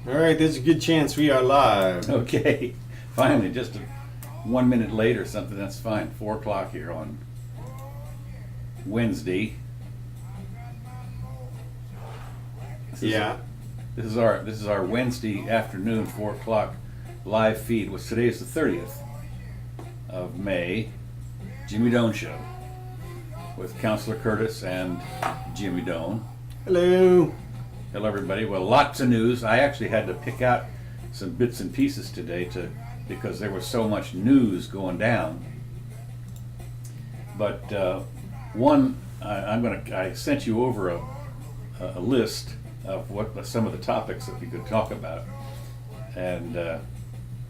All right, there's a good chance we are live. Okay, finally, just 1 minute late or something, that's fine. 4 o'clock here on Wednesday. This is our Wednesday afternoon, 4 o'clock live feed. Today is the 30th of May. Jimmy Doane Show with Counselor Curtis and Jimmy Doane. Hello. Hello, everybody. Well, lots of news. I actually had to pick out some bits and pieces today because there was so much news going down. But I sent you over a list of what some of the topics that we could talk about, and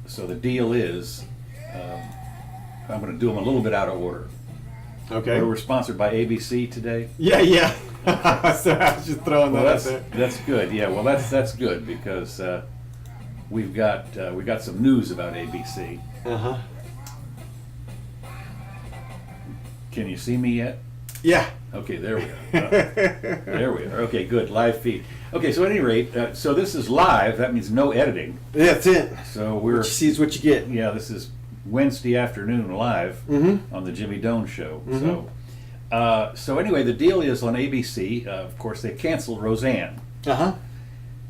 so the deal is I'm going to do them a little bit out of order. Okay. We're sponsored by ABC today. Yeah. So I was just throwing that out there. That's good. Yeah, well, that's good because we got some news about ABC. Uh-huh. Can you see me yet? Yeah. Okay, there we are. There we are. Okay, good. Live feed. Okay, so at any rate, so this is live. That means no editing. That's it. So What you see is what you get. Yeah, this is Wednesday afternoon live on the Jimmy Doane Show. So anyway, the deal is on ABC. Of course, they canceled Rosanne. Uh-huh.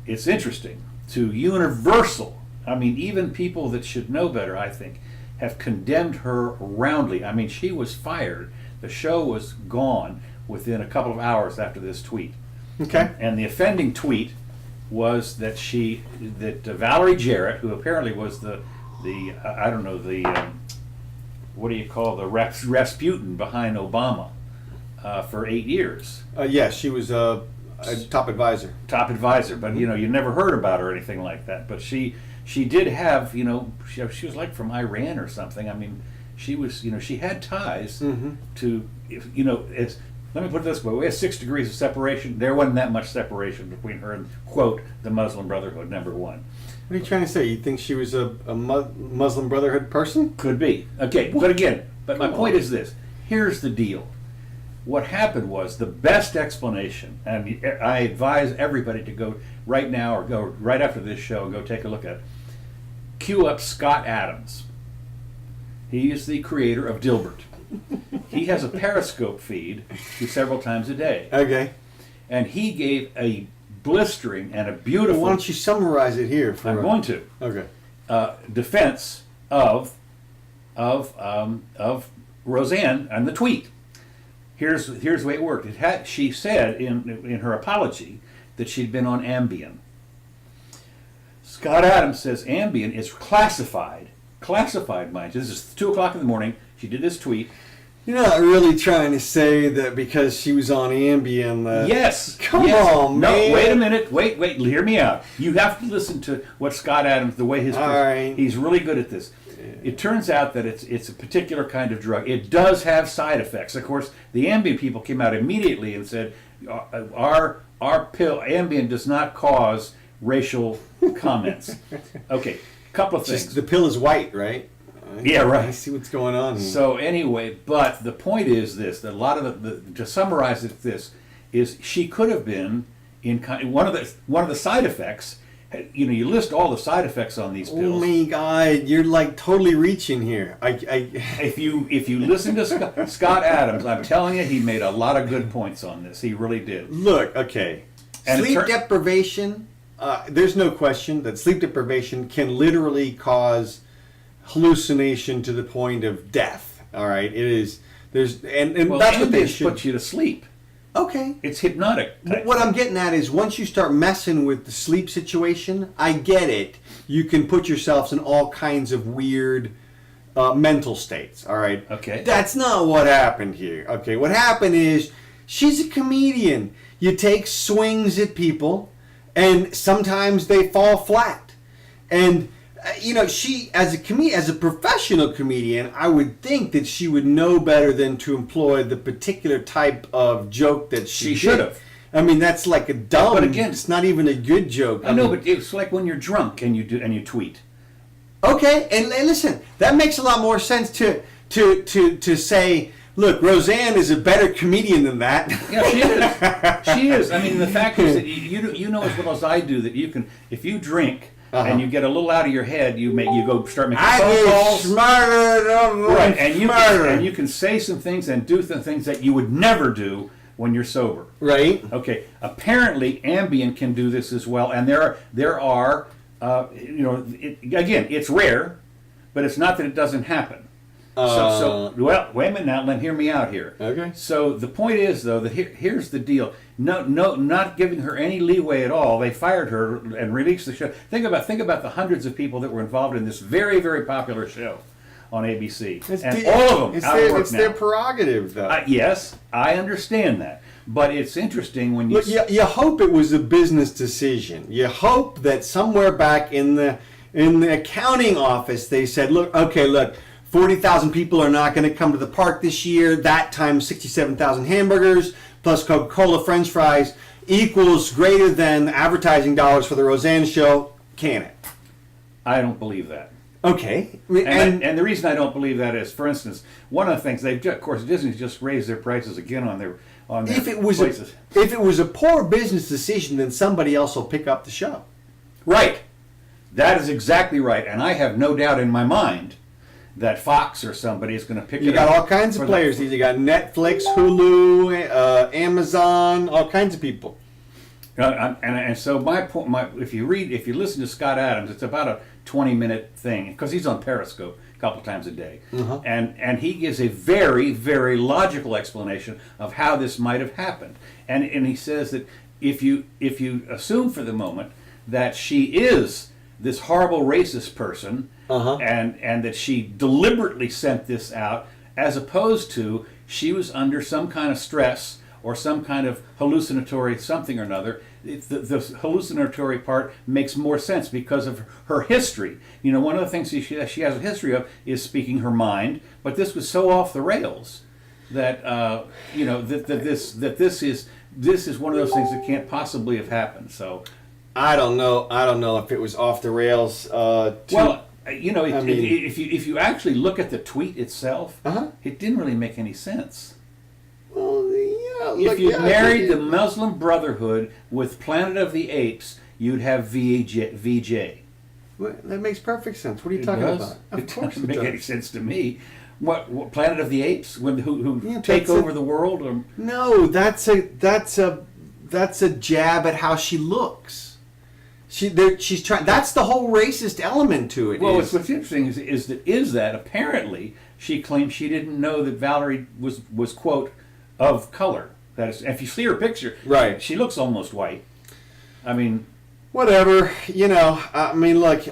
It's interesting. To Universal, I mean, even people that should know better, I think, have condemned her roundly. I mean, she was fired. The show was gone within a couple of hours after this tweet. Okay. And the offending tweet was that Valerie Jarrett, who apparently was the what do you call the Rasputin behind Obama for 8 years. Yeah, she was a top advisor. Top advisor, but you never heard about her or anything like that. But she did have, she was like from Iran or something. I mean, she was, she had ties to, let me put it this way: we had 6 degrees of separation. There wasn't that much separation between her and, quote, the Muslim Brotherhood, number one. What are you trying to say? You think she was a Muslim Brotherhood person? Could be. Okay, but my point is this. Here's the deal. What happened was the best explanation, and I advise everybody to go right now or go right after this show and go take a look at it. Cue up Scott Adams. He is the creator of Dilbert. He has a Periscope feed several times a day. Okay. And he gave a blistering and a beautiful... Why don't you summarize it here? I'm going to. Okay. Defense of Rosanne and the tweet. Here's the way it worked. She said in her apology that she'd been on Ambien. Scott Adams says Ambien is classified, mind you. This is 2 o'clock in the morning. She did this tweet. You're not really trying to say that because she was on Ambien. Yes. Come on, man. No, wait a minute. Wait. Hear me out. You have to listen to what Scott Adams, the way he's really good at this. It turns out that it's a particular kind of drug. It does have side effects. Of course, the Ambien people came out immediately and said, our pill, Ambien, does not cause racial comments. Okay, couple of things. Just the pill is white, right? Yeah, right. I see what's going on. So anyway, but the point is this: that a lot of to summarize it, this is she could have been in one of the side effects. You list all the side effects on these pills. Oh my God, you're like totally reaching here. If you listen to Scott Adams, I'm telling you, he made a lot of good points on this. He really did. Look, okay, and sleep deprivation. There's no question that sleep deprivation can literally cause hallucination to the point of death. All right, it is. And well, that's what they should put you to sleep. Okay. It's hypnotic. What I'm getting at is once you start messing with the sleep situation, I get it. You can put yourselves in all kinds of weird mental states. All right. Okay. That's not what happened here. Okay. What happened is she's a comedian. You take swings at people, and sometimes they fall flat. And she as a professional comedian, I would think that she would know better than to employ the particular type of joke that she should have. I mean, that's like a dumb. But again, it's not even a good joke. I know, but it's like when you're drunk and you tweet. Okay, and listen, that makes a lot more sense to say Look, Rosanne is a better comedian than that. Yeah, she is. She is. I mean, the fact is that you know as well as I do that you can, if you drink and you get a little out of your head, you go start making phone calls. Right, and you can say some things and do some things that you would never do when you're sober. Right. Okay. Apparently, Ambien can do this as well, and there are again, it's rare, but it's not that it doesn't happen. Well, wait a minute now. Let hear me out here. Okay. So the point is, though, that here's the deal. No, not giving her any leeway at all. They fired her and released the show. Think about the hundreds of people that were involved in this very, very popular show on ABC, and all of them out of work it's now. their prerogative, though. Yes, I understand that, but it's interesting when you look. You hope it was a business decision. You hope that somewhere back in the accounting office they said, look. 40,000 people are not going to come to the park this year. That times 67,000 hamburgers plus Coca-Cola French fries equals greater than advertising dollars for the Rosanne show. Can it? I don't believe that. Okay. And the reason I don't believe that is, for instance, one of the things of course, Disney's just raised their prices again on their places. If it was a poor business decision, then somebody else will pick up the show. Right. That is exactly right. And I have no doubt in my mind that Fox or somebody is going to pick it up. You got all kinds of players. You got Netflix, Hulu, Amazon, all kinds of people. And so my point, if you listen to Scott Adams, it's about a 20-minute thing because he's on Periscope a couple times a day, and he gives a very, very logical explanation of how this might have happened. And he says that if you assume for the moment that she is this horrible racist person, and that she deliberately sent this out, as opposed to she was under some kind of stress or some kind of hallucinatory something or another. The hallucinatory part makes more sense because of her history. You know, one of the things she has a history of is speaking her mind, but this was so off the rails that this is one of those things that can't possibly have happened. So I don't know if it was off the rails. If you actually look at the tweet itself, it didn't really make any sense. Well, yeah. If you married the Muslim Brotherhood with Planet of the Apes, you'd have VJ. Well, that makes perfect sense. What are you talking about? Of course, it doesn't make any sense to me. What Planet of the Apes? Who take over the world? Or? No, that's a jab at how she looks. She's trying. That's the whole racist element to it. Well, what's interesting is that apparently she claims she didn't know that Valerie was quote of color. That is, if you see her picture, right, she looks almost white. I mean, whatever. I mean, look,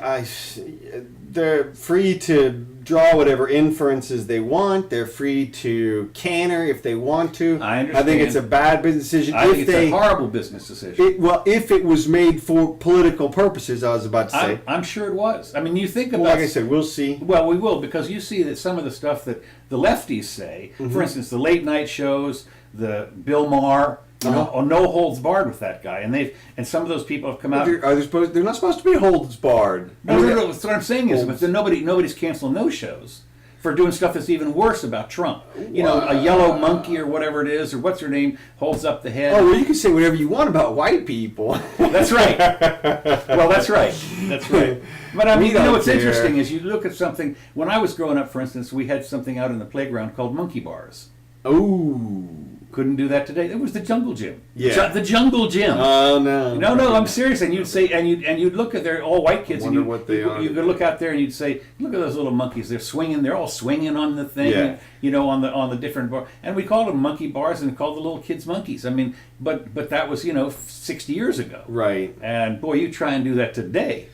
they're free to draw whatever inferences they want. They're free to canter if they want to. I understand. I think it's a bad business decision. I think it's a horrible business decision. If it was made for political purposes, I was about to say. I'm sure it was. I mean, you think about... Like I said, we'll see. Well, we will, because you see that some of the stuff that the lefties say, for instance, the late night shows, the Bill Maher... no holds barred with that guy, and some of those people have come out. They're not supposed to be holds barred. No. That's what I'm saying is, but then nobody's canceling no shows for doing stuff that's even worse about Trump. You know, a yellow monkey or whatever it is, or what's her name, holds up the head. Oh, well, you can say whatever you want about white people. That's right. Well, that's right. That's right. But I mean, what's interesting is you look at something. When I was growing up, for instance, we had something out in the playground called monkey bars. Oh. Couldn't do that today. It was the Jungle Gym. Yeah. The Jungle Gym. Oh no. No, I'm serious. And you'd say, and you'd look at their all white kids, and you could look out there and you'd say, look at those little monkeys. They're swinging. They're all swinging on the thing. Yeah. On the different bar. And we called them monkey bars and called the little kids monkeys. I mean, but that was 60 years ago. Right. And boy, you try and do that today.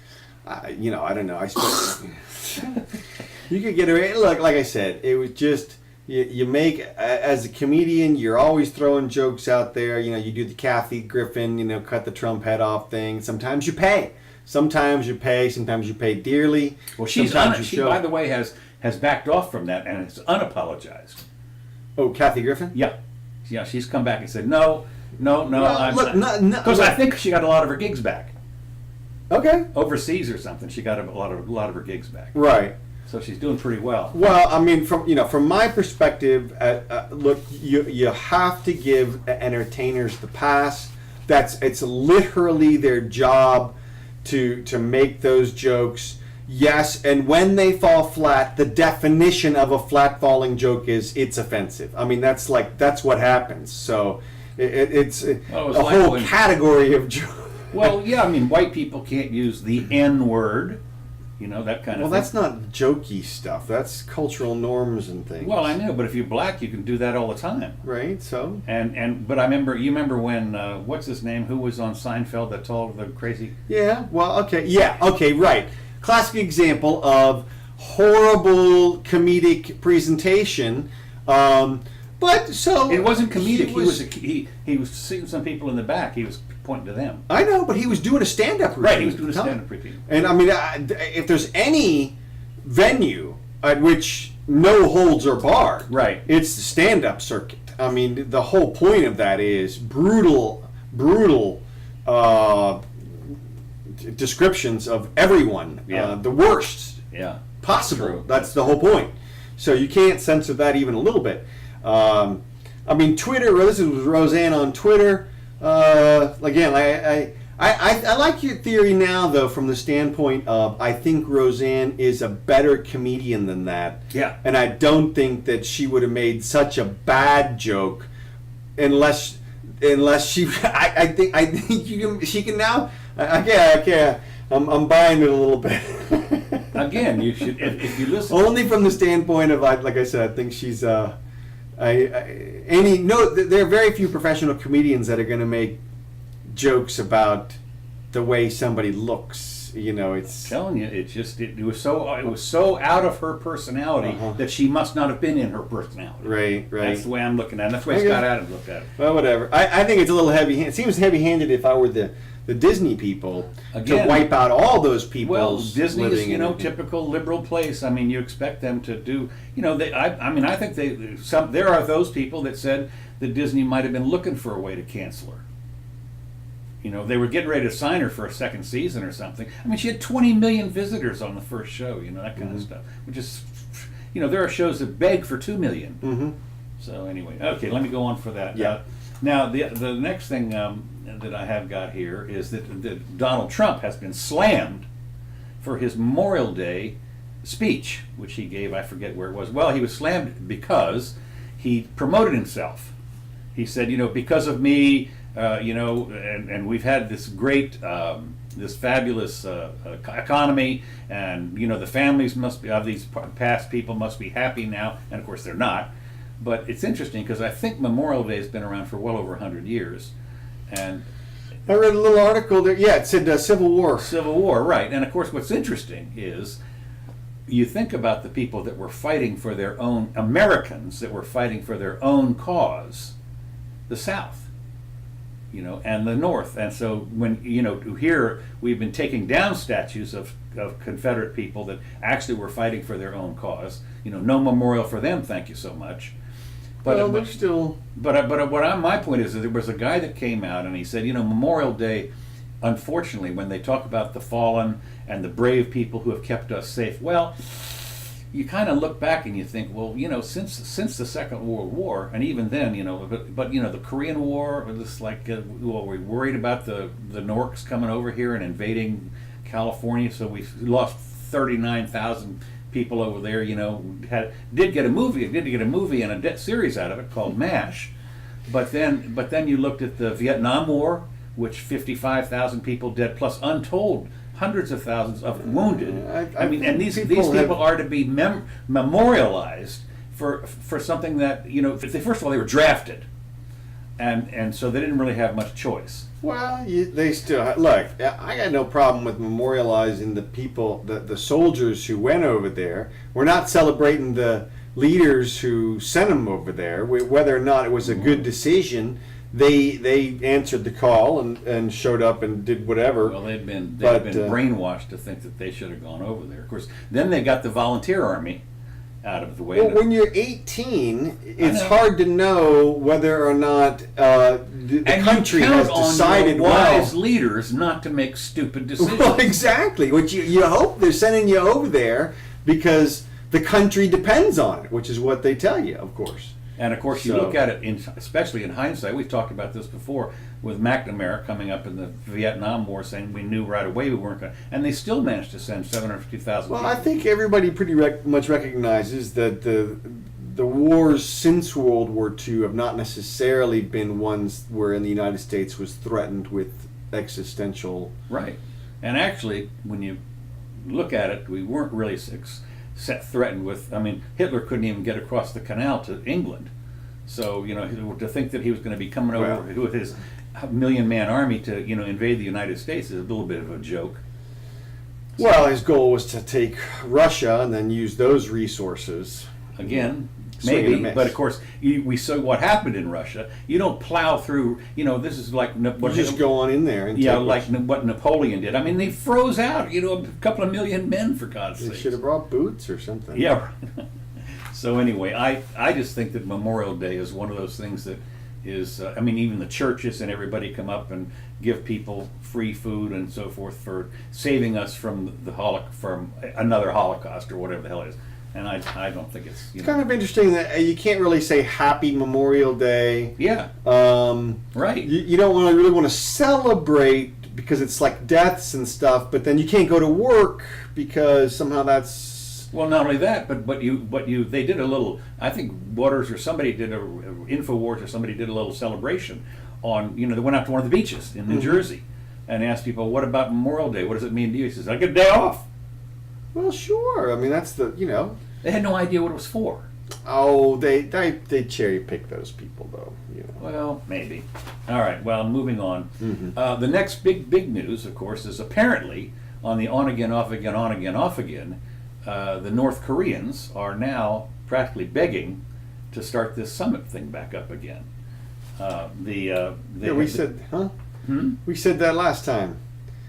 I don't know. I suppose you could get away. Look, like I said, it was just. You make, as a comedian, you're always throwing jokes out there. You do the Kathy Griffin, cut the Trump head off thing. Sometimes you pay. Sometimes you pay dearly. Well, she, by the way, has backed off from that and has unapologized. Oh, Kathy Griffin? Yeah. She's come back and said, no. Because I think she got a lot of her gigs back. Okay. Overseas or something. She got a lot of her gigs back. Right. So she's doing pretty well. Well, I mean, from my perspective, look, you have to give entertainers the pass. It's literally their job to make those jokes. Yes, and when they fall flat, the definition of a flat falling joke is it's offensive. I mean, that's what happens. So it's a whole category of jokes. Well, yeah, I mean, white people can't use the N word. You know, that kind of thing. Well, that's not jokey stuff. That's cultural norms and things. Well, I know, but if you're black, you can do that all the time. Right, so? But you remember when, what's his name, who was on Seinfeld that told the crazy... Yeah, well, okay, right. Classic example of horrible comedic presentation. But so... It wasn't comedic. He was seeing some people in the back. He was pointing to them. I know, but he was doing a stand-up routine. Right, he was doing a stand-up routine. And I mean, if there's any venue at which no holds are barred, right, it's the stand-up circuit. I mean, the whole point of that is brutal descriptions of everyone, the worst possible. True. That's the whole point. So you can't censor that even a little bit. I mean, Twitter. This is Rosanne on Twitter. Again, I like your theory now, though, from the standpoint of I think Rosanne is a better comedian than that. Yeah. And I don't think that she would have made such a bad joke unless she. I think she can now. I'm buying it a little bit. Again, you should if you listen. Only from the standpoint of like I said, I think she's there are very few professional comedians that are going to make jokes about the way somebody looks. You know, it's. I'm telling you, it was so out of her personality that she must not have been in her personality. Right. That's the way I'm looking at it. That's the way Scott Adams looked at it. Well, whatever. I think it's a little heavy. It seems heavy-handed if I were the Disney people to wipe out all those people. Well, Disney is typical liberal place. I mean, you expect them to do. I think there are those people that said that Disney might have been looking for a way to cancel her. They were getting ready to sign her for a second season or something. I mean, she had 20 million visitors on the first show. That kind of stuff. Which is, there are shows that beg for 2 million. Mm-hmm. So anyway, okay, let me go on for that. Yeah. Now the next thing that I have got here is that Donald Trump has been slammed for his Memorial Day speech, which he gave. I forget where it was. Well, he was slammed because he promoted himself. He said, because of me, and we've had this great, this fabulous economy, and the families of these past people must be happy now, and of course they're not. But it's interesting because I think Memorial Day has been around for well over 100 years, and I read a little article there. Yeah, it said Civil War. Civil War, right? And of course, what's interesting is you think about the people that were fighting for their own Americans that were fighting for their own cause, the South, and the North. And so when here we've been taking down statues of Confederate people that actually were fighting for their own cause. No memorial for them. Thank you so much. But they're still. But my point is that there was a guy that came out and he said, Memorial Day, unfortunately, when they talk about the fallen and the brave people who have kept us safe, well, you kind of look back and you think, well, since the Second World War, and even then, but the Korean War, this we're worried about the Norks coming over here and invading California, so we lost 39,000 people over there. Did get a movie and a series out of it called MASH, but then you looked at the Vietnam War, which 55,000 people dead plus untold hundreds of thousands of wounded. I mean, and these people are to be memorialized for something that first of all they were drafted, and so they didn't really have much choice. Well, they still look. I got no problem with memorializing the people, the soldiers who went over there. We're not celebrating the leaders who sent them over there. Whether or not it was a good decision, they answered the call and showed up and did whatever. Well, they've been brainwashed to think that they should have gone over there. Of course, then they got the volunteer army out of the way. Well, when you're 18, it's hard to know whether or not the country has decided wise leaders not to make stupid decisions. Well, exactly. Which you hope they're sending you over there because the country depends on it, which is what they tell you, of course. And of course, you look at it, especially in hindsight. We've talked about this before with McNamara coming up in the Vietnam War, saying we knew right away we weren't going to, and they still managed to send 750,000 Well, people. I think everybody pretty much recognizes that the wars since World War II have not necessarily been ones wherein the United States was threatened with existential. Right. And actually, when you look at it, we weren't really threatened with. I mean, Hitler couldn't even get across the canal to England. So, to think that he was going to be coming over with his million-man army to, invade the United States is a little bit of a joke. Well, his goal was to take Russia and then use those resources. Again, maybe, but of course, we saw what happened in Russia. You don't plow through. This is like what you just go on in there and like what Napoleon did. I mean, they froze out. A couple of million men, for God's sake. They should have brought boots or something. Yeah. So anyway, I just think that Memorial Day is one of those things that is. Even the churches and everybody come up and give people free food and so forth for saving us from from another Holocaust or whatever the hell it is. And I don't think it's. It's kind of interesting that you can't really say Happy Memorial Day. Yeah. Right. You don't really want to celebrate because it's like deaths and stuff, but then you can't go to work because somehow that's. Well, not only that, but they did a little. I think Waters or somebody did Infowars or somebody did a little celebration on. They went out to one of the beaches in New Jersey and asked people, "What about Memorial Day? What does it mean to you?" He says, "I get a day off." Well, sure. I mean, that's the. They had no idea what it was for. Oh, they cherry pick those people, though. Well, maybe. All right. Well, moving on. Mm-hmm. The next big news, of course, is apparently on the on again, off again, on again, off again. The North Koreans are now practically begging to start this summit thing back up again. We said, huh? We said that last time.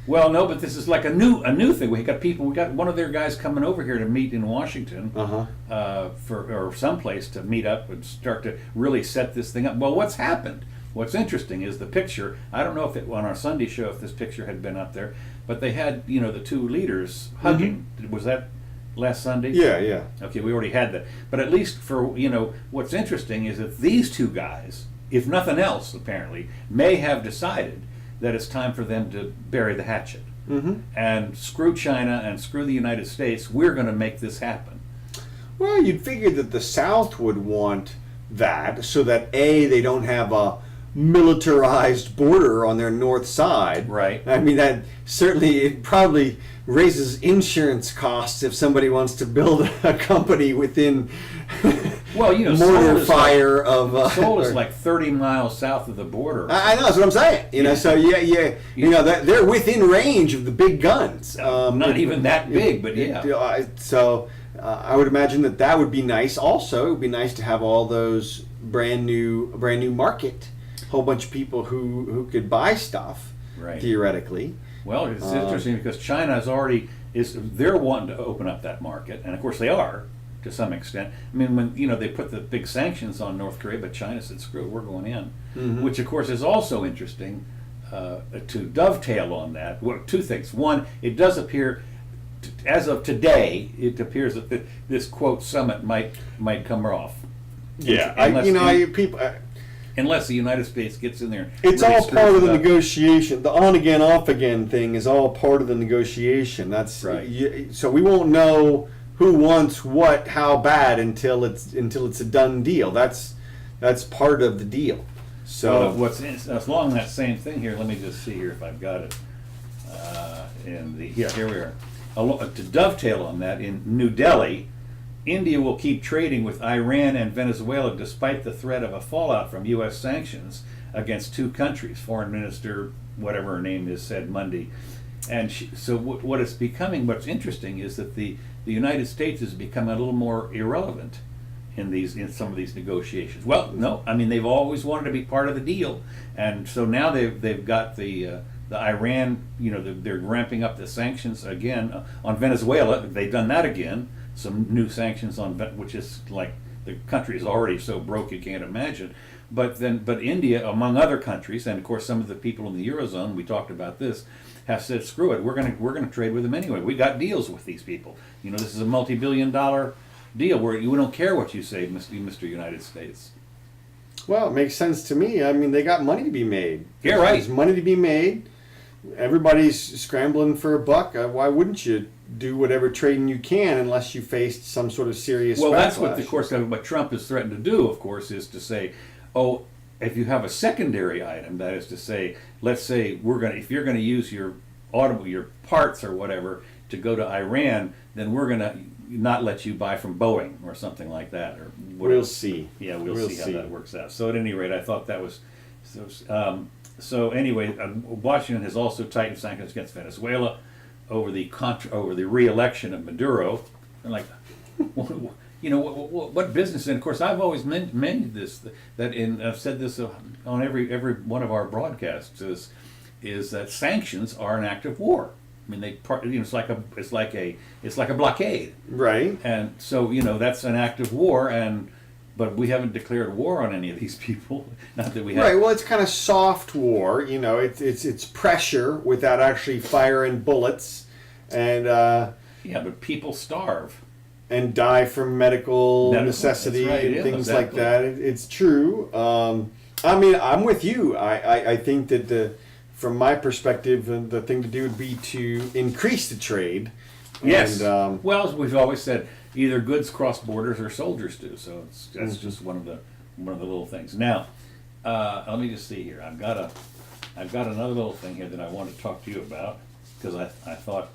Well, no, but this is like a new thing. We got one of their guys coming over here to meet in Washington, or someplace to meet up and start to really set this thing up. Well, what's happened? What's interesting is the picture. I don't know if on our Sunday show if this picture had been up there, but they had the two leaders hugging. Was that last Sunday? Yeah. Okay, we already had that. But at least for what's interesting is that these two guys, if nothing else, apparently, may have decided that it's time for them to bury the hatchet. And screw China and screw the United States. We're going to make this happen. Well, you'd figure that the South would want that so that they don't have a militarized border on their north side. Right. I mean, it probably raises insurance costs if somebody wants to build a company within mortar fire of Seoul is like 30 miles south of the border. I know, that's what I'm saying. So they're within range of the big guns. Not even that big, but yeah. So I would imagine that would be nice. Also, it would be nice to have all those brand new market, whole bunch of people who could buy stuff, right. Theoretically. Well, it's interesting because China they're wanting to open up that market, and of course they are to some extent. I mean, when they put the big sanctions on North Korea, but China said, "Screw it, we're going in," which of course is also interesting to dovetail on that. Well, two things: one, it does appear, as of today, it appears that this quote summit might come off. Yeah, people. Unless the United States gets in there. It's all part of the negotiation. The on again, off again thing is all part of the negotiation. That's right. So we won't know who wants what, how bad until it's a done deal. That's part of the deal. So along that same thing here. Let me just see here if I've got it. Here we are. To dovetail on that, in New Delhi, India will keep trading with Iran and Venezuela despite the threat of a fallout from U.S. sanctions against two countries. Foreign Minister, whatever her name is, said Monday. And what it's becoming, what's interesting is that the United States has become a little more irrelevant in some of these negotiations. Well, no, I mean they've always wanted to be part of the deal, and so now they've got the Iran. They're ramping up the sanctions again on Venezuela. They've done that again. Some new sanctions which is like the country is already so broke you can't imagine. But India, among other countries, and of course some of the people in the Eurozone, we talked about this, have said, screw it, we're gonna trade with them anyway. We got deals with these people. This is a multi-billion-dollar deal where we don't care what you say, Mr. United States. Well, it makes sense to me. I mean, they got money to be made. Yeah, right. There's money to be made. Everybody's scrambling for a buck. Why wouldn't you do whatever trading you can unless you faced some sort of serious Well, backlash? that's what, of course, what Trump has threatened to do, of course, is to say, oh, if you have a secondary item, that is to say, let's say if you're going to use your parts or whatever to go to Iran, then we're going to not let you buy from Boeing or something like that. Or whatever. We'll see. Yeah, we'll see how that works out. So at any rate, I thought that was so. Anyway, Washington has also tightened sanctions against Venezuela over the re-election of Maduro. And like, what business? And of course, I've always mentioned this, I've said this on every one of our broadcasts is that sanctions are an act of war. I mean, it's like a blockade, right? And so that's an act of war, but we haven't declared war on any of these people. Not that we have. Right. Well, it's kind of soft war. It's pressure without actually firing bullets, and yeah, but people starve and die from medical necessity and things like that. It's true. I mean, I'm with you. I think that from my perspective, the thing to do would be to increase the trade. Yes. And, well, as we've always said, either goods cross borders or soldiers do. So that's just one of the little things. Now, let me just see here. I've got another little thing here that I want to talk to you about because I thought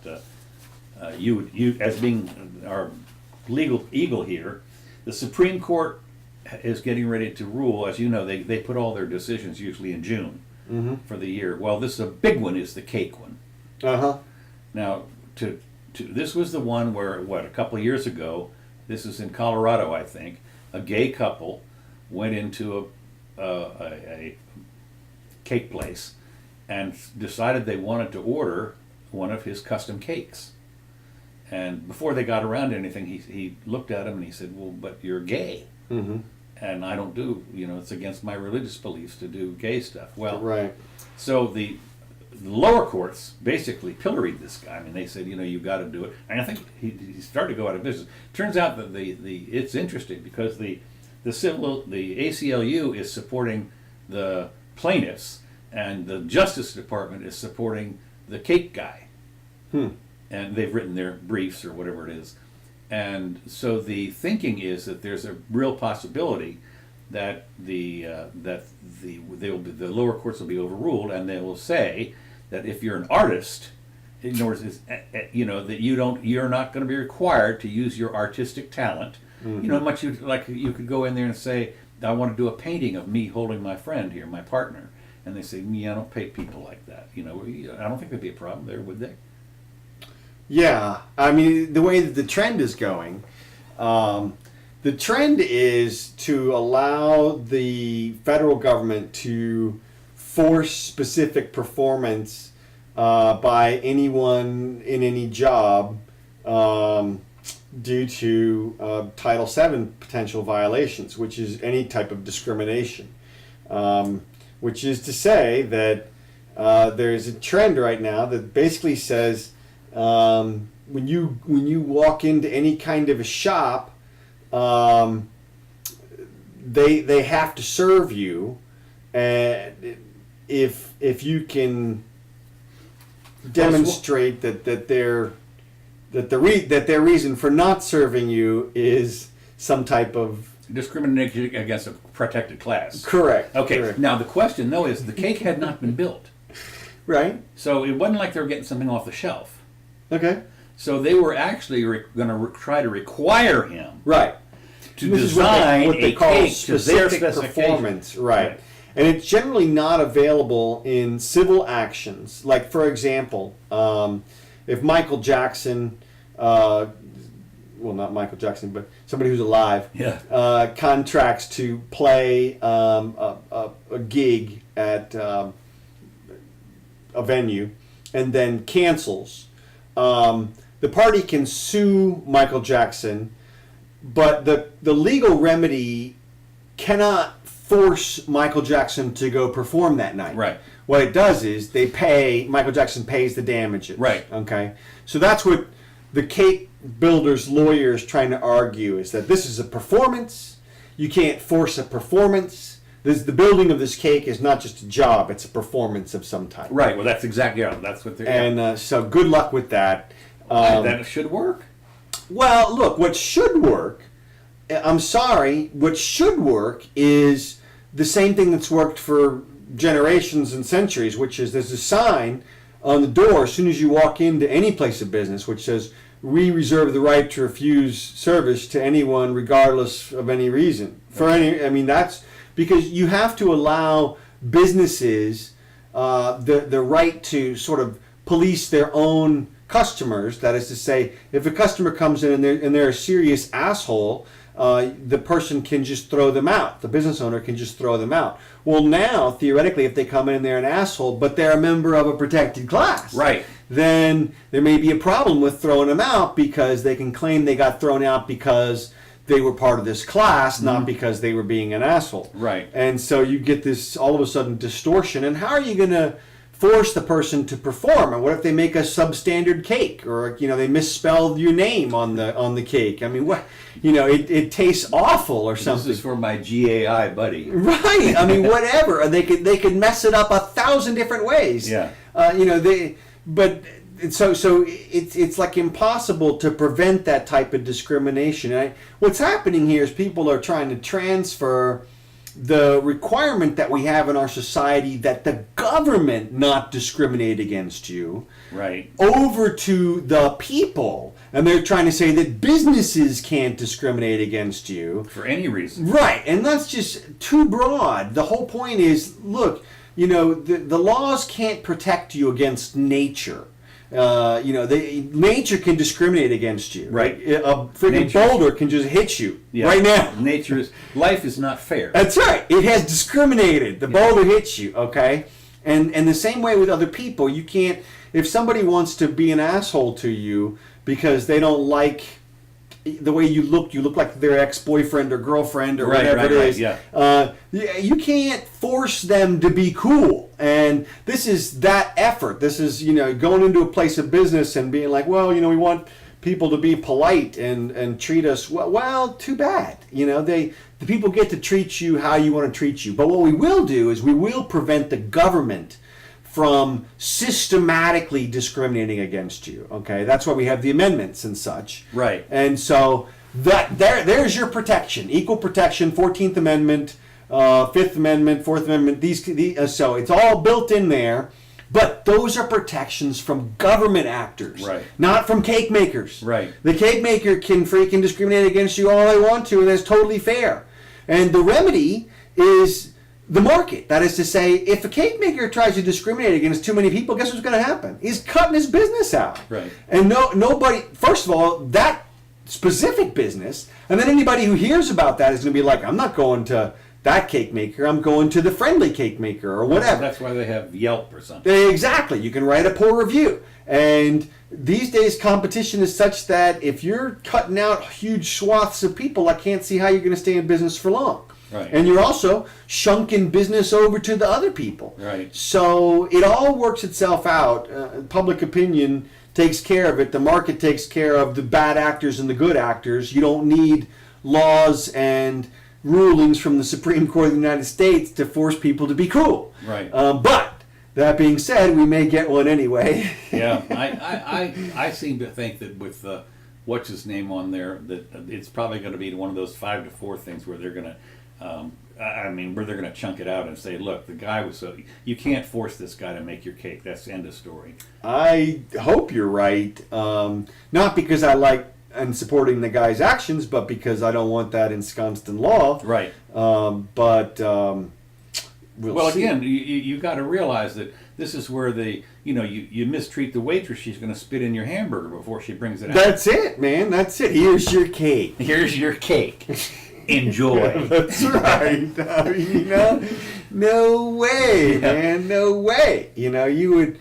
you as being our legal eagle here, the Supreme Court is getting ready to rule. As you know, they put all their decisions usually in June. Mm-hmm. For the year. Well, this is a big one. Is the cake one? Now, this was the one where a couple of years ago. This is in Colorado, I think. A gay couple went into a cake place and decided they wanted to order one of his custom cakes. And before they got around to anything, he looked at him and he said, "Well, but you're gay." Mm-hmm. And I don't do, it's against my religious beliefs to do gay stuff. Well, right. So the lower courts basically pilloried this guy. I mean, they said, you've got to do it. And I think he started to go out of business. Turns out that it's interesting because the ACLU is supporting the plaintiffs and the Justice Department is supporting the cake guy. And they've written their briefs or whatever it is. And so the thinking is that there's a real possibility that the lower courts will be overruled, and they will say that if you're an artist, in other words, that you're not going to be required to use your artistic talent. Mm-hmm. You could go in there and say, "I want to do a painting of me holding my friend here, my partner," and they say, "I don't pay people like that." I don't think there'd be a problem there, would they? Yeah, I mean, the way that the trend is going, the trend is to allow the federal government to force specific performance by anyone in any job due to Title VII potential violations, which is any type of discrimination. Which is to say that there's a trend right now that basically says, when you walk into any kind of a shop, they have to serve you, and if you can demonstrate that their reason for not serving you is some type of discrimination against a protected class. Correct. Okay. Correct. Now the question though is the cake had not been built, right? So it wasn't like they were getting something off the shelf. Okay. So they were actually going to try to require him, right, to design what they call cake specific to their performance, right. And it's generally not available in civil actions. Like, for example, if Michael Jackson, well, not Michael Jackson, but somebody who's alive, contracts to play a gig at a venue and then cancels. The party can sue Michael Jackson but the legal remedy cannot force Michael Jackson to go perform that night. Right. What it does is Michael Jackson pays the damages. Right. Okay. So that's what the cake builder's lawyer is trying to argue, is that this is a performance. You can't force a performance. The building of this cake is not just a job; it's a performance of some type. Right. Well, that's exactly that's what they're. And so, good luck with that. That should work. Well, look, what should work. I'm sorry. What should work is the same thing that's worked for generations and centuries, which is there's a sign on the door as soon as you walk into any place of business, which says, "We reserve the right to refuse service to anyone, regardless of any reason." That's because you have to allow businesses the right to sort of police their own customers. That is to say, if a customer comes in and they're a serious asshole, the person can just throw them out. The business owner can just throw them out. Well, now, theoretically, if they come in and they're an asshole, but they're a member of a protected class, right, then there may be a problem with throwing them out, because they can claim they got thrown out because they were part of this class, not because they were being an asshole. Right. And so you get this, all of a sudden, distortion. And how are you going to force the person to perform? And what if they make a substandard cake, or they misspelled your name on the cake? I mean, what, it tastes awful or something. This is for my GAI buddy. Right. I mean, whatever. They could mess it up 1,000 different ways. Yeah. So it's like impossible to prevent that type of discrimination. What's happening here is people are trying to transfer the requirement that we have in our society that the government not discriminate against you, right, over to the people. And they're trying to say that businesses can't discriminate against you. For any reason. Right, and that's just too broad. The whole point is, look, the laws can't protect you against nature. Nature can discriminate against you. Right. A freaking boulder can just hit you right now. Life is not fair. That's right. It has discriminated. The boulder hits you, okay? And the same way with other people, you can't, if somebody wants to be an asshole to you because they don't like the way you look like their ex-boyfriend or girlfriend or whatever it is. Yeah. You can't force them to be cool. And this is that effort. This is, going into a place of business and being like, well, we want people to be polite and treat us well. Well, too bad. The people get to treat you how you want to treat you. But what we will do is we will prevent the government from systematically discriminating against you. Okay, that's why we have the amendments and such. Right. And so there's your protection, equal protection, 14th Amendment, 5th Amendment, 4th Amendment. These so it's all built in there. But those are protections from government actors, right, not from cake makers. Right. The cake maker can freaking discriminate against you all they want to, and that's totally fair. And the remedy is the market. That is to say, if a cake maker tries to discriminate against too many people, guess what's going to happen? He's cutting his business out. Right. And nobody, first of all, that specific business, and then anybody who hears about that is going to be like, I'm not going to that cake maker, I'm going to the friendly cake maker or whatever. That's why they have Yelp or something. Exactly. You can write a poor review. And these days competition is such that if you're cutting out huge swaths of people, I can't see how you're going to stay in business for long. Right. And you're also shunking business over to the other people. Right. So it all works itself out. Public opinion takes care of it. The market takes care of the bad actors and the good actors. You don't need laws and rulings from the Supreme Court of the United States to force people to be cool. Right. But that being said, we may get one anyway. Yeah. I seem to think that with what's his name on there, that it's probably going to be one of those 5 to 4 things where they're going to where they're going to chunk it out and say, look, the guy was you can't force this guy to make your cake. That's the end of story. I hope you're right. Not because I like and supporting the guy's actions, but because I don't want that ensconced in law. Right. We'll see. Again, you got to realize that this is where you mistreat the waitress. She's going to spit in your hamburger before she brings it out. That's it, man. That's it. Here's your cake. Here's your cake. Enjoy. That's right. I mean, no way, man. No way. You would.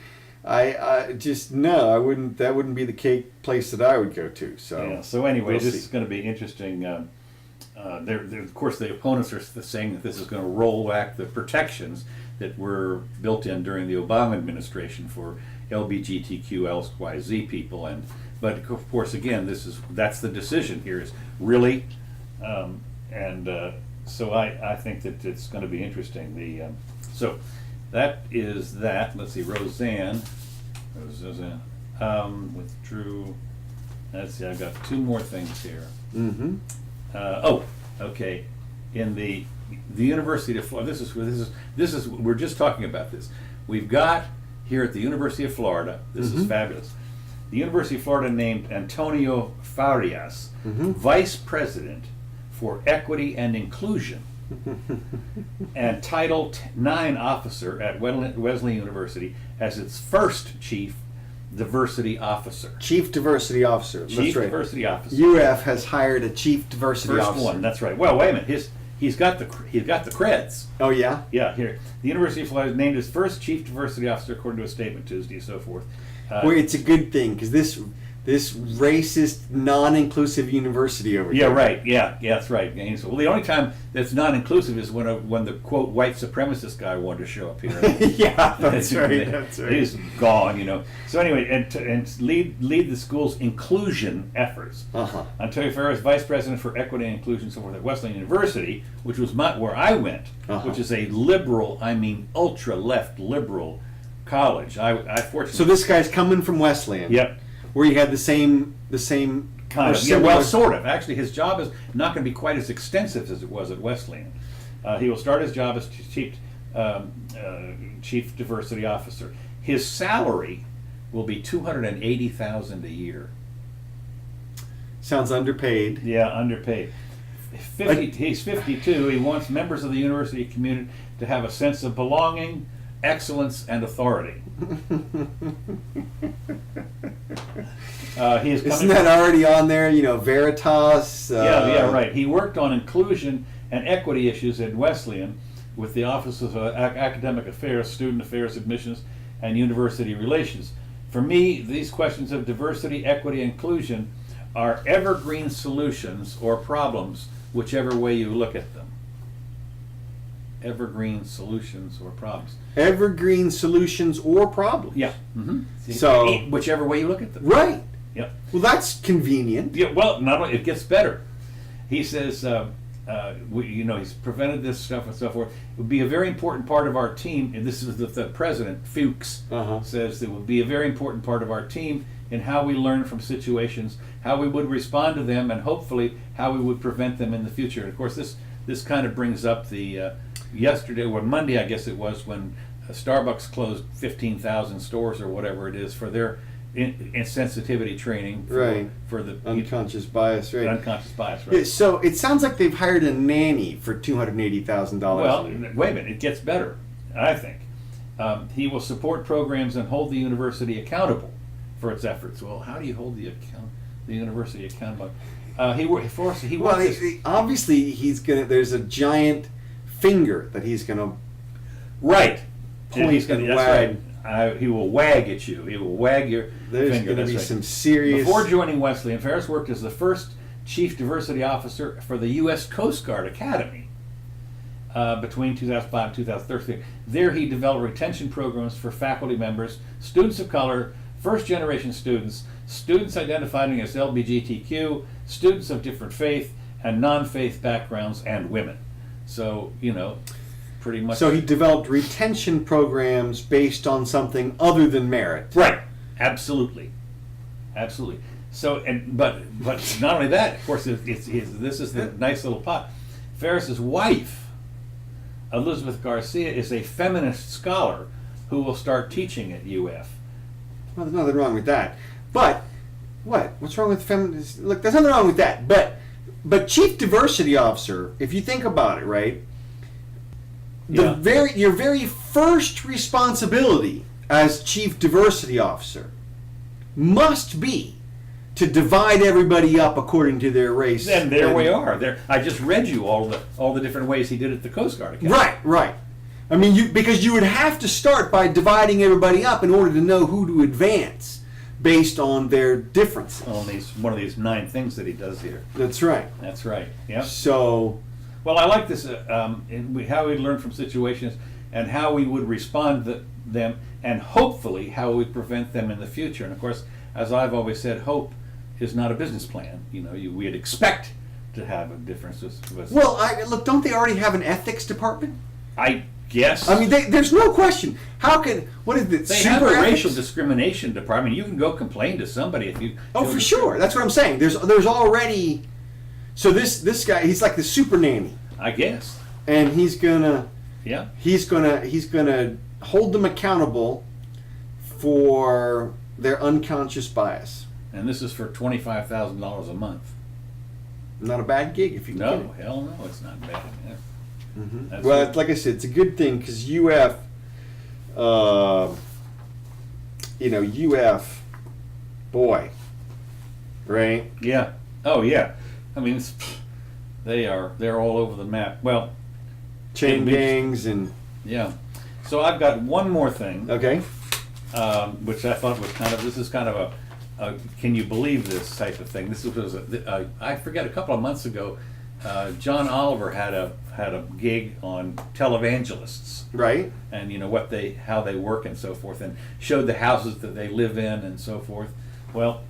I just no, I wouldn't. That wouldn't be the place that I would go to. So yeah. So anyway, we'll this see. is going to be interesting. Of course, the opponents are saying that this is going to roll back the protections that were built in during the Obama administration for LGBTQLYZ people, but of course, again, that's the decision here is really, so I think that it's going to be interesting. So that is that. Let's see, Rosanne withdrew. Let's see, I've got two more things here. Mm-hmm. Okay. In the University of Florida, this is we're just talking about this. We've got here at the University of Florida. This is fabulous. The University of Florida named Antonio Farias Vice President for Equity and Inclusion and Title IX officer at Wesley University as its first Chief Diversity Officer. Chief Diversity Officer. Chief That's right. Diversity Officer. UF has hired a Chief Diversity First Officer. one. That's right. Well, wait a minute. He's got the creds. Oh yeah. Yeah. Here, the University of Florida named its first Chief Diversity Officer according to a statement Tuesday, and so forth. Well, it's a good thing because this racist, non-inclusive university over Yeah, here. right. Yeah, that's right. And so, well, the only time that's non-inclusive is when the quote white supremacist guy wanted to show up here. Yeah, that's right. That's right. He's gone, So anyway, and lead the school's inclusion efforts. Antonio Ferris, Vice President for Equity and Inclusion, so forth at Wesleyan University, which was where I went, which is a liberal, ultra left liberal college. I fortunately. So this guy's coming from Wesleyan. Yep. Where you had the same Kind of. Yeah, similar- well, sort of. Actually, his job is not going to be quite as extensive as it was at Wesleyan. He will start his job as Chief Diversity Officer. His salary will be $280,000 a year. Sounds underpaid. Yeah, underpaid. He's 52. He wants members of the university community to have a sense of belonging, excellence, and authority. Isn't that already on there? Veritas. Yeah, right. He worked on inclusion and equity issues in Wesleyan with the Office of Academic Affairs, Student Affairs, Admissions, and University Relations. For me, these questions of diversity, equity, and inclusion are evergreen solutions or problems, whichever way you look at them. Evergreen solutions or problems. Evergreen solutions or problems. Yeah. So whichever way you look at them. Right. Yep. Well, that's convenient. Yeah. Well, not only it gets better. He says, he's prevented this stuff and so forth. It would be a very important part of our team. And this is the president, Fuchs, says it would be a very important part of our team in how we learn from situations, how we would respond to them, and hopefully how we would prevent them in the future. And of course, this kind of brings up the yesterday or Monday, I guess it was, when Starbucks closed 15,000 stores or whatever it is for their insensitivity training for the unconscious bias, right? Unconscious bias, right? Yeah, so it sounds like they've hired a nanny for $280,000. Well, wait a minute, it gets better, I think. He will support programs and hold the university accountable for its efforts. Well, how do you hold the university accountable? Obviously he's gonna. There's a giant finger that he's gonna. Right. Point and wag. Right. He will wag at you. He will wag your There's finger. There's going to be some serious. Before joining Wesleyan, Ferris worked as the first Chief Diversity Officer for the U.S. Coast Guard Academy between 2005 and 2013. There he developed retention programs for faculty members, students of color, first-generation students, students identifying as LGBTQ, students of different faith and non-faith backgrounds, and women. So, pretty much. So he developed retention programs based on something other than merit. Right. Absolutely. So, but not only that, of course, this is the nice little pot. Ferris's wife, Elizabeth Garcia, is a feminist scholar who will start teaching at UF. Well, there's nothing wrong with that. But what's wrong with feminist? Look, there's nothing wrong with that. But Chief Diversity Officer, if you think about it, right? Your very first responsibility as Chief Diversity Officer must be to divide everybody up according to their race. And there we are. There, I just read you all the different ways he did it at the Coast Guard Academy. Right. I mean, because you would have to start by dividing everybody up in order to know who to advance based on their differences. On one of these 9 things that he does here. That's right. That's right. Yeah. So, well, I like this. How we learn from situations and how we would respond to them, and hopefully how we prevent them in the future. And of course, as I've always said, hope is not a business plan. We'd expect to have a difference. Well, look, don't they already have an ethics department? I guess. I mean, there's no question. What is it? They have a racial discrimination department. You can go complain to somebody if you. Oh, for sure. That's what I'm saying. There's already. So this guy, he's like the super nanny. I guess. And he's gonna. Yeah. He's gonna hold them accountable for their unconscious bias. And this is for $25,000 a month. Not a bad gig if you can. No, hell no, it's not bad. Yeah. Mm-hmm. Well, like I said, it's a good thing because UF, boy, right? Yeah. Oh, yeah. I mean, they're all over the map. Well, chain gangs and yeah. So I've got one more thing. Okay. Which I thought was this is kind of a can you believe this type of thing? This was I forget, a couple of months ago, John Oliver had a gig on televangelists, right? And how they work and so forth, and showed the houses that they live in and so forth. Well,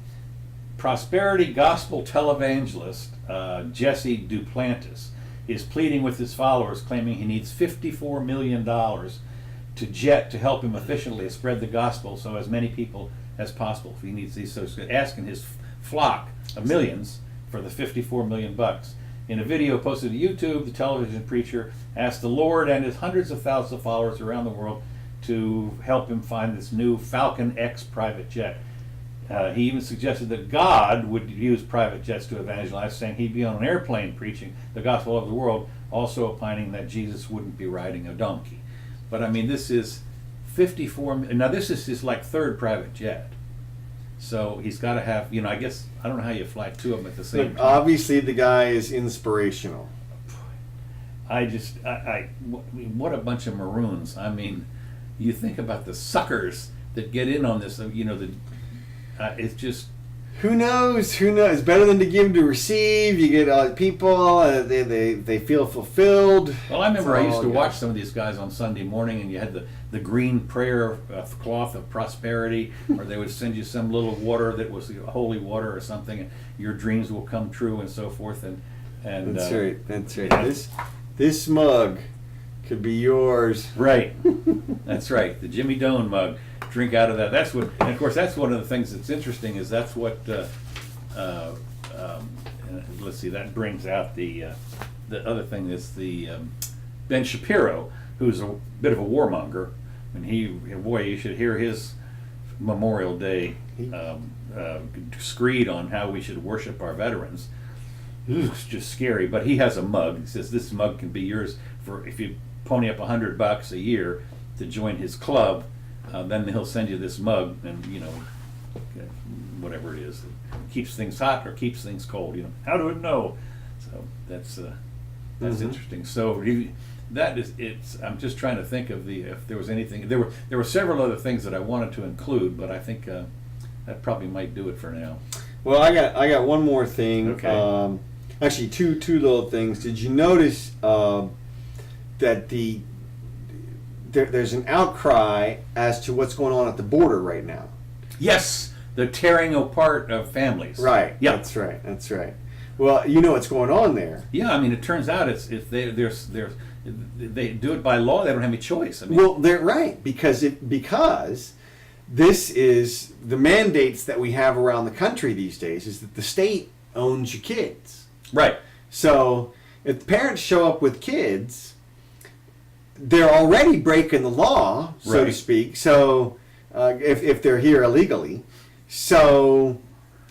prosperity gospel televangelist Jesse Duplantis is pleading with his followers, claiming he needs $54 million to help him efficiently spread the gospel so as many people as possible. He needs these, so he's asking his flock of millions for the $54 million. In a video posted to YouTube, the television preacher asked the Lord and his hundreds of thousands of followers around the world to help him find this new Falcon X private jet. He even suggested that God would use private jets to evangelize, saying he'd be on an airplane preaching the gospel of the world, also opining that Jesus wouldn't be riding a donkey. But I mean, this is 54. Now this is his third private jet, so he's got to have. I guess I don't know how you fly 2 of them at the same time. Obviously, the guy is inspirational. What a bunch of maroons. I mean, you think about the suckers that get in on this. It's just. Who knows? Who knows? Better than to give to receive. You get people. They feel fulfilled. Well, I remember I used to watch some of these guys on Sunday morning, and you had the green prayer cloth of prosperity, or they would send you some little water that was holy water or something, and your dreams will come true and so forth. And that's right. That's right. Yeah. This mug could be yours. Right. That's right. The Jimmy Doane mug. Drink out of that. That's what, and of course, that's one of the things that's interesting. Is that's what. Let's see. That brings out the other thing is the Ben Shapiro, who's a bit of a warmonger, and you should hear his Memorial Day screed on how we should worship our veterans. It's just scary. But he has a mug. He says this mug can be yours for if you pony up $100 a year to join his club. Then he'll send you this mug, and whatever it is, that keeps things hot or keeps things cold. How do it know? So that's interesting. So I'm just trying to think of if there was anything. There were several other things that I wanted to include, but I think that probably might do it for now. Well, I got one more thing. Okay. Actually, two little things. Did you notice that there's an outcry as to what's going on at the border right now? Yes, the tearing apart of families. Right. Yeah. That's right. That's right. Well, you know what's going on there. Yeah, I mean, it turns out they do it by law. They don't have any choice. I mean, well, they're right because this is the mandates that we have around the country these days. Is that the state owns your kids. Right. So if the parents show up with kids, they're already breaking the law, so to speak. So if they're here illegally, so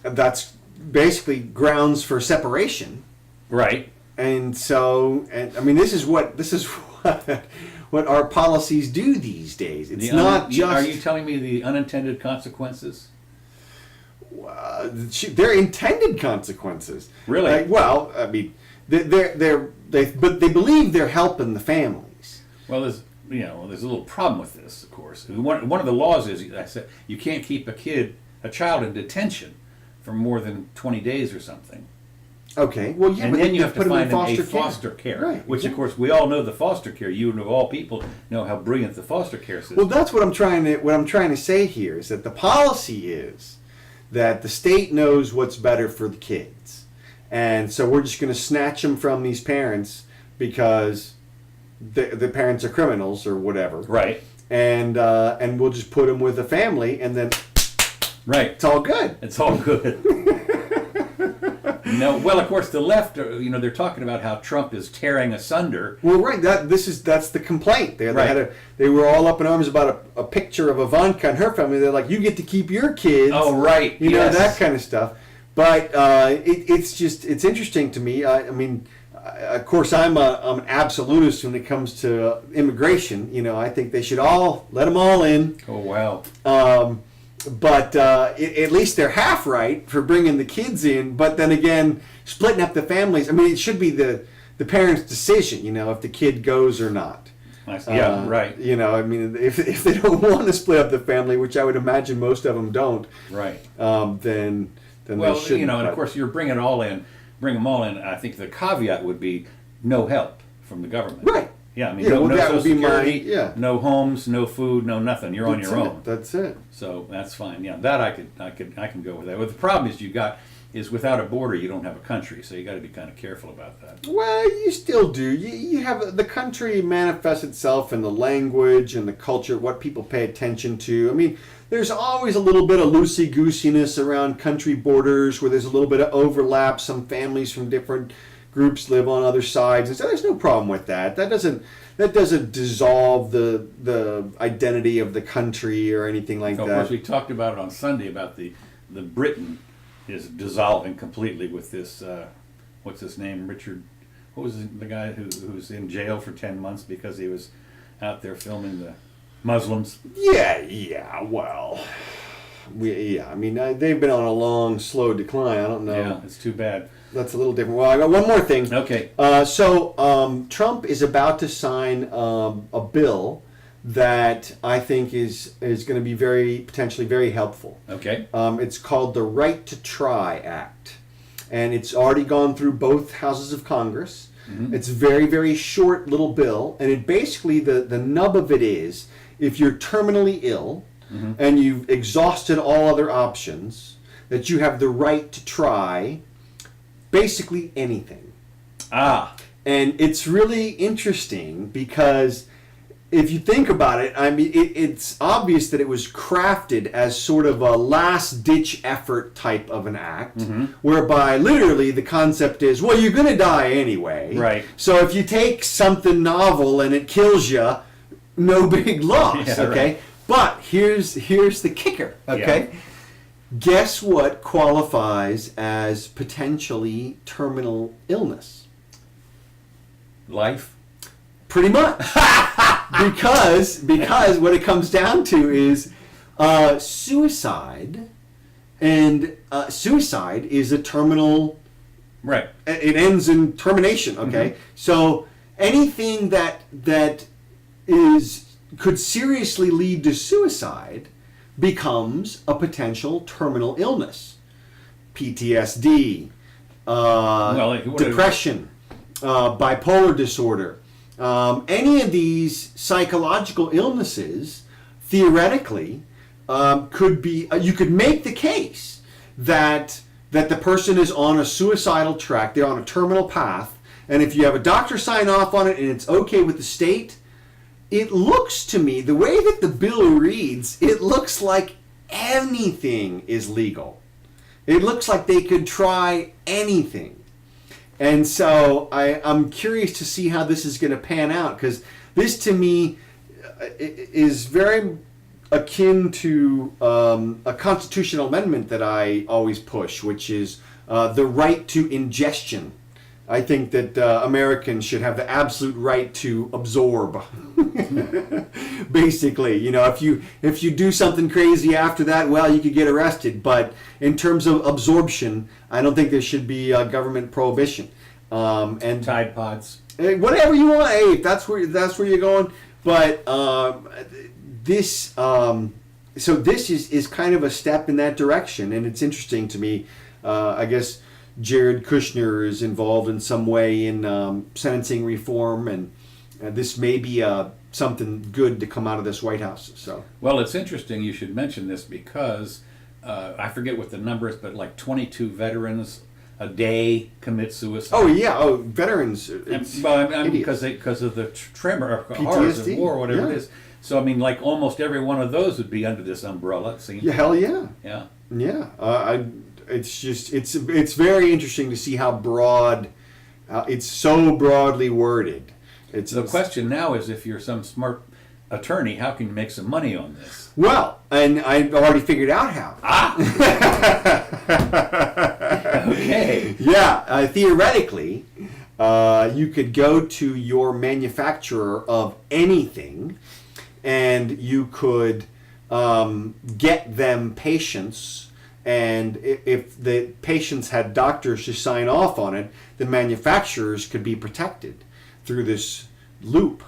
that's basically grounds for separation. Right. And so, I mean, this is what what our policies do these days. It's not just. Are you telling me the unintended consequences? They're intended consequences. Really? I mean, but they believe they're helping the families. Well, there's a little problem with this, of course. One of the laws is, I said, you can't keep a child in detention for more than 20 days or something. Okay. Well, yeah, And but then you have to put them in find them a care. foster care, Right, which, exactly. of course, we all know the foster care. You, of all people, know how brilliant the foster care system Well, that's what I'm trying to say here is that the policy is that the state knows what's better for the kids, and so we're just going to snatch them from these parents because the parents are criminals or whatever, Right. And we'll just put them with a family, and then Right. it's all good. It's all good. No, well, of course, the left, they're talking about how Trump is tearing asunder. Well, right. That's the complaint. Right. They were all up in arms about a picture of Ivanka and her family. They're like, you get to keep your kids. Oh, right. You know, Yes. that kind of stuff. But it's interesting to me. I mean, of course, I'm an absolutist when it comes to immigration. I think they should all let them all in. Oh, wow. But at least they're half right for bringing the kids in. But then again, splitting up the families. I mean, it should be the parents' decision. If the kid goes or not. Yeah, right. I mean, if they don't want to split up the family, which I would imagine most of them don't. Right. Then Well, they shouldn't. and of course, you're bring them all in. I think the caveat would be no help from the government. Right. Yeah, I mean, Yeah, no, well, no that Social would be Security, yeah. no homes, no food, no nothing. You're on your own. That's it. So that's fine. Yeah, that I can go with that. But the problem is without a border, you don't have a country. So you got to be kind of careful about that. Well, you still do. You have the country manifests itself in the language and the culture, what people pay attention to. I mean, there's always a little bit of loosey-goosiness around country borders where there's a little bit of overlap. Some families from different groups live on other sides, and so there's no problem with that. That doesn't dissolve the identity of the country or anything like Of that. course, we talked about it on Sunday about the Britain is dissolving completely with this. What's his name? Richard. What was the guy who's in jail for 10 months because he was out there filming the Muslims? Yeah. Well, I mean, they've been on a long, slow decline. I don't know. Yeah, it's too bad. That's a little different. Well, I got one more thing. Okay. So Trump is about to sign a bill that I think is going to be potentially very helpful. Okay. It's called the Right to Try Act, and it's already gone through both houses of Congress. Mm-hmm. It's a very, very short little bill, and it basically the nub of it is if you're terminally ill mm-hmm. and you've exhausted all other options, that you have the right to try basically anything. And it's really interesting because if you think about it, I mean, it's obvious that it was crafted as sort of a last-ditch effort type of an act, mm-hmm. whereby literally the concept is, well, you're going to die anyway. Right. So if you take something novel and it kills you, no big loss, yeah, okay? Right. But here's the kicker, okay? Yeah. Guess what qualifies as potentially terminal illness? Life. Pretty much. because what it comes down to is suicide, and suicide is a terminal. Right. It ends in termination. Okay. Mm-hmm. So anything that could seriously lead to suicide becomes a potential terminal illness. PTSD, depression, bipolar disorder. Any of these psychological illnesses, theoretically, could be. You could make the case that the person is on a suicidal track. They're on a terminal path, and if you have a doctor sign off on it and it's okay with the state, it looks to me, the way that the bill reads, it looks like anything is legal. It looks like they could try anything. And so I'm curious to see how this is going to pan out, because this to me is very akin to a constitutional amendment that I always push, which is the right to ingestion. I think that Americans should have the absolute right to absorb. Basically, if you do something crazy after that, well, you could get arrested. But in terms of absorption, I don't think there should be government prohibition. And Tide Pods. Whatever you want. Hey, if that's where you're going. But this so this is kind of a step in that direction, and it's interesting to me. I guess Jared Kushner is involved in some way in sentencing reform, and this may be something good to come out of this White House. So, well, it's interesting you should mention this because I forget what the number is, but like 22 veterans a day commit suicide. Oh yeah, veterans. Well, I mean because of the tremor or horrors of war, or whatever it is. So I mean, like almost every one of those would be under this umbrella. It seems. Yeah, hell yeah. Yeah. Yeah. It's just it's very interesting to see how broad. It's so broadly worded. The question now is, if you're some smart attorney, how can you make some money on this? Well, and I've already figured out how. Okay. Yeah, theoretically, you could go to your manufacturer of anything, and you could get them patients. And if the patients had doctors to sign off on it, the manufacturers could be protected through this loop.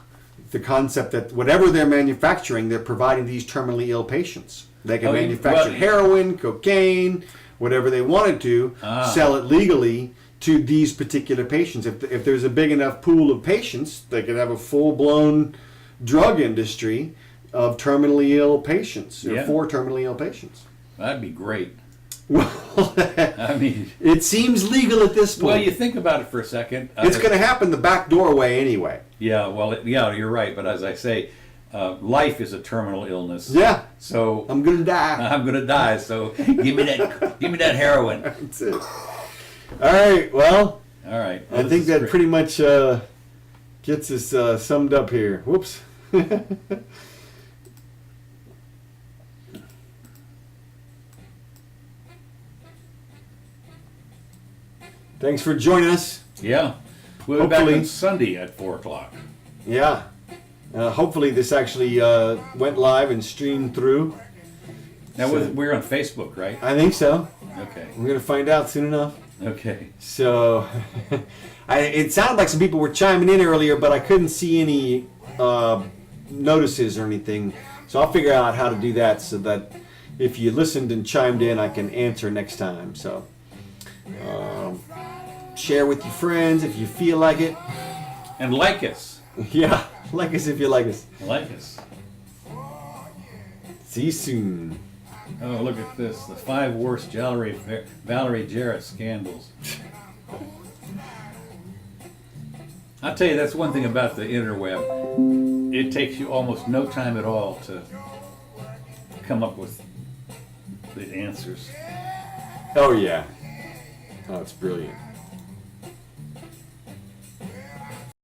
The concept that whatever they're manufacturing, they're providing these terminally ill patients. They can manufacture heroin, cocaine, whatever they wanted to, sell it legally to these particular patients. If there's a big enough pool of patients, they could have a full-blown drug industry of terminally ill patients, or for terminally ill patients. That'd be great. Well, I mean, it seems legal at this point. Well, you think about it for a second. It's going to happen the back doorway anyway. Yeah, well, you're right. But as I say, life is a terminal illness. Yeah. So I'm going to die. I'm going to die. So give me that heroin. That's it. All right. Well. All right. I think that pretty much gets us summed up here. Whoops. Thanks for joining us. Yeah. We'll be back on Sunday at 4 o'clock. Yeah. Hopefully this actually went live and streamed through. Now, we're on Facebook, right? I think so. Okay. We're going to find out soon enough. Okay. So, it sounded like some people were chiming in earlier, but I couldn't see any notices or anything. So I'll figure out how to do that so that if you listened and chimed in, I can answer next time. So, share with your friends if you feel like it. And like us. Yeah, like us if you like us. Like us. See you soon. Oh, look at this. The 5 worst Valerie Jarrett scandals. I'll tell you, that's one thing about the interweb. It takes you almost no time at all to come up with the answers. Oh, yeah. Oh, it's brilliant.